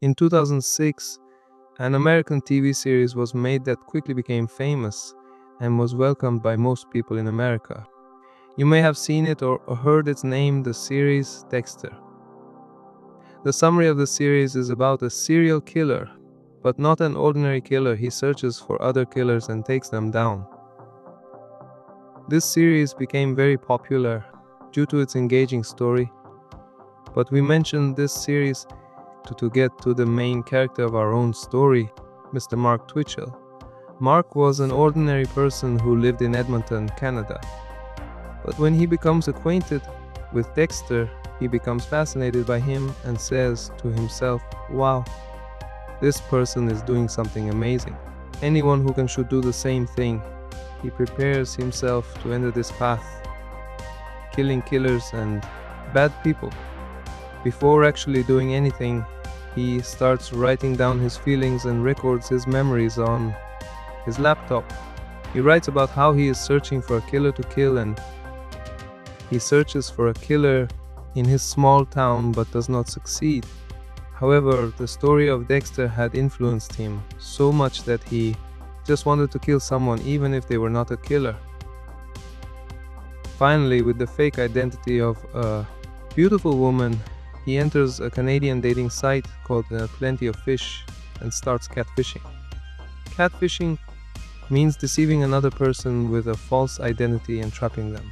In 2006, an American TV series was made that quickly became famous and was welcomed by most people in America. You may have seen it or heard its name, the series Dexter. The summary of the series is about a serial killer, but not an ordinary killer. He searches for other killers and takes them down. This series became very popular due to its engaging story, but we mentioned this series to get to the main character of our own story, Mr. Mark Twitchell. Mark was an ordinary person who lived in Edmonton, Canada. But when he becomes acquainted with Dexter, he becomes fascinated by him and says to himself, "Wow, this person is doing something amazing. Anyone who can should do the same thing." He prepares himself to enter this path, killing killers and bad people. Before actually doing anything, he starts writing down his feelings and records his memories on his laptop. He writes about how he is searching for a killer to kill, and he searches for a killer in his small town but does not succeed. However, the story of Dexter had influenced him so much that he just wanted to kill someone even if they were not a killer. Finally, with the fake identity of a beautiful woman, he enters a Canadian dating site called Plenty of Fish and starts catfishing. Catfishing means deceiving another person with a false identity and trapping them.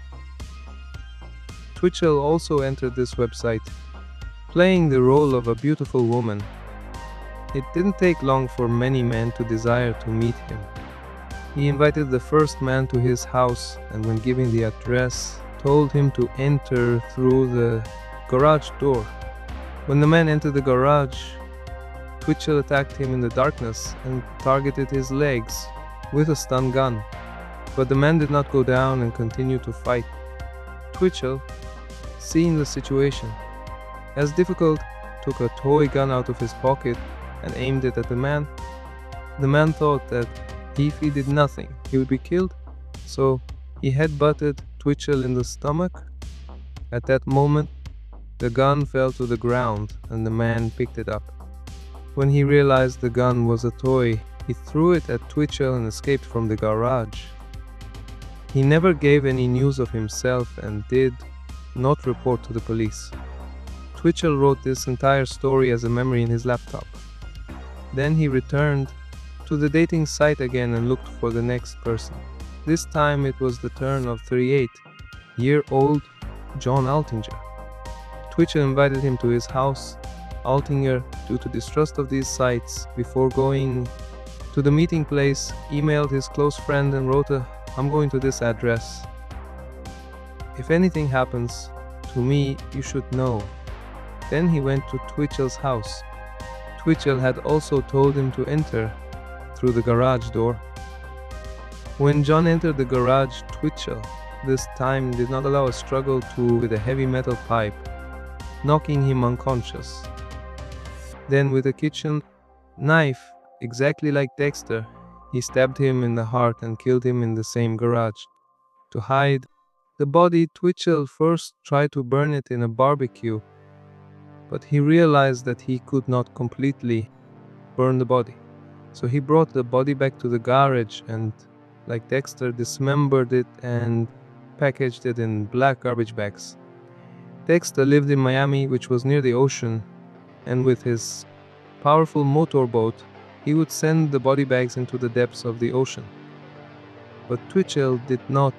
Twitchell also entered this website, playing the role of a beautiful woman. It didn't take long for many men to desire to meet him. He invited the first man to his house, and when giving the address, told him to enter through the garage door. When the man entered the garage, Twitchell attacked him in the darkness and targeted his legs with a stun gun. But the man did not go down and continued to fight. Twitchell, seeing the situation as difficult, took a toy gun out of his pocket and aimed it at the man. The man thought that if he did nothing, he would be killed, so he headbutted Twitchell in the stomach. At that moment, the gun fell to the ground and the man picked it up. When he realized the gun was a toy, he threw it at Twitchell and escaped from the garage. He never gave any news of himself and did not report to the police. Twitchell wrote this entire story as a memory in his laptop. Then he returned to the dating site again and looked for the next person. This time it was the turn of 38-year-old John Altinger. Twitchell invited him to his house. Altinger, due to distrust of these sites, before going to the meeting place, emailed his close friend and wrote, "I'm going to this address. If anything happens to me, you should know." Then he went to Twitchell's house. Twitchell had also told him to enter through the garage door. When John entered the garage, Twitchell this time did not allow a struggle with a heavy metal pipe, knocking him unconscious. Then with a kitchen knife, exactly like Dexter, he stabbed him in the heart and killed him in the same garage. To hide the body, Twitchell first tried to burn it in a barbecue, but he realized that he could not completely burn the body. So he brought the body back to the garage and, like Dexter, dismembered it and packaged it in black garbage bags. Dexter lived in Miami, which was near the ocean, and with his powerful motorboat, he would send the body bags into the depths of the ocean. But Twitchell did not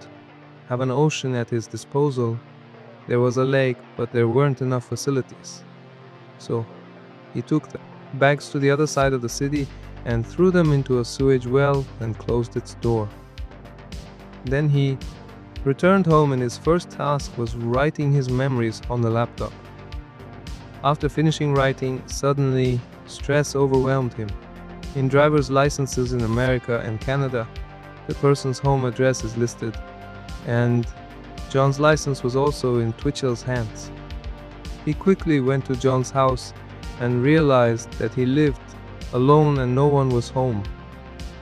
have an ocean at his disposal. There was a lake, but there weren't enough facilities. So he took the bags to the other side of the city and threw them into a sewage well and closed its door. Then he returned home and his first task was writing his memories on the laptop. After finishing writing, suddenly stress overwhelmed him. In driver's licenses in America and Canada, the person's home address is listed, and John's license was also in Twitchell's hands. He quickly went to John's house and realized that he lived alone and no one was home.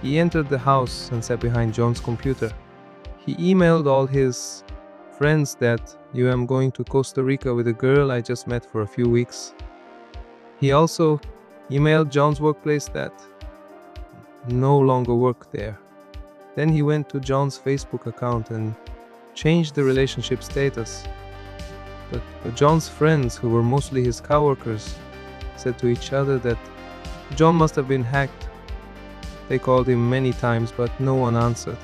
He entered the house and sat behind John's computer. He emailed all his friends that "I am going to Costa Rica with a girl I just met for a few weeks." He also emailed John's workplace that no longer worked there. Then he went to John's Facebook account and changed the relationship status. But John's friends, who were mostly his coworkers, said to each other that John must have been hacked. They called him many times, but no one answered.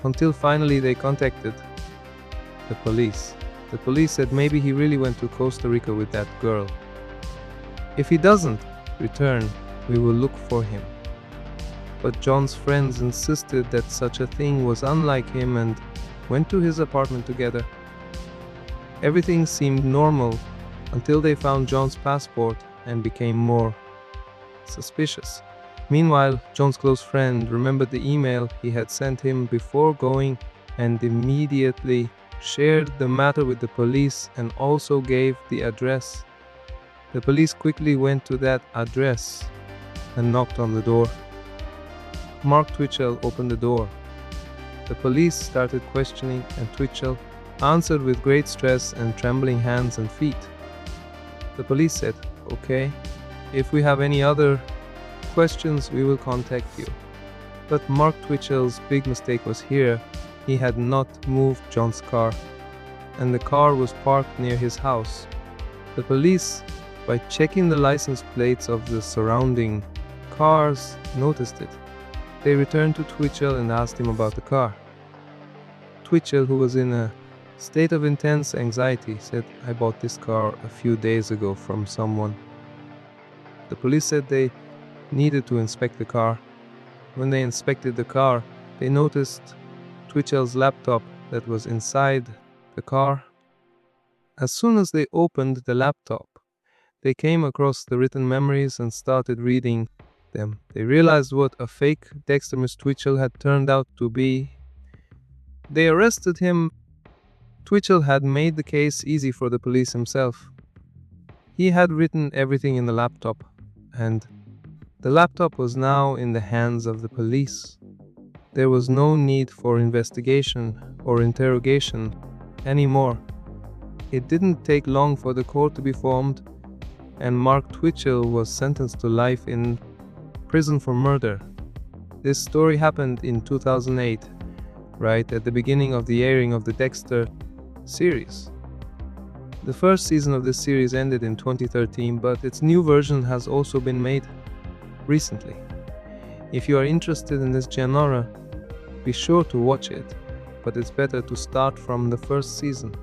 Until finally they contacted the police. The police said maybe he really went to Costa Rica with that girl. If he doesn't return, we will look for him. But John's friends insisted that such a thing was unlike him and went to his apartment together. Everything seemed normal until they found John's passport and became more suspicious. Meanwhile, John's close friend remembered the email he had sent him before going and immediately shared the matter with the police and also gave the address. The police quickly went to that address and knocked on the door. Mark Twitchell opened the door. The police started questioning and Twitchell answered with great stress and trembling hands and feet. The police said, "Okay, if we have any other questions, we will contact you." But Mark Twitchell's big mistake was here. He had not moved John's car, and the car was parked near his house. The police, by checking the license plates of the surrounding cars, noticed it. They returned to Twitchell and asked him about the car. Twitchell, who was in a state of intense anxiety, said, "I bought this car a few days ago from someone." The police said they needed to inspect the car. When they inspected the car, they noticed Twitchell's laptop that was inside the car. As soon as they opened the laptop, they came across the written memories and started reading them. They realized what a fake Dexter Miss Twitchell had turned out to be. They arrested him. Twitchell had made the case easy for the police himself. He had written everything in the laptop, and the laptop was now in the hands of the police. There was no need for investigation or interrogation anymore. It didn't take long for the court to be formed, and Mark Twitchell was sentenced to life in prison for murder. This story happened in 2008, right at the beginning of the airing of the Dexter series. The first season of this series ended in 2013, but its new version has also been made recently. If you are interested in this genre, be sure to watch it, but it's better to start from the first season.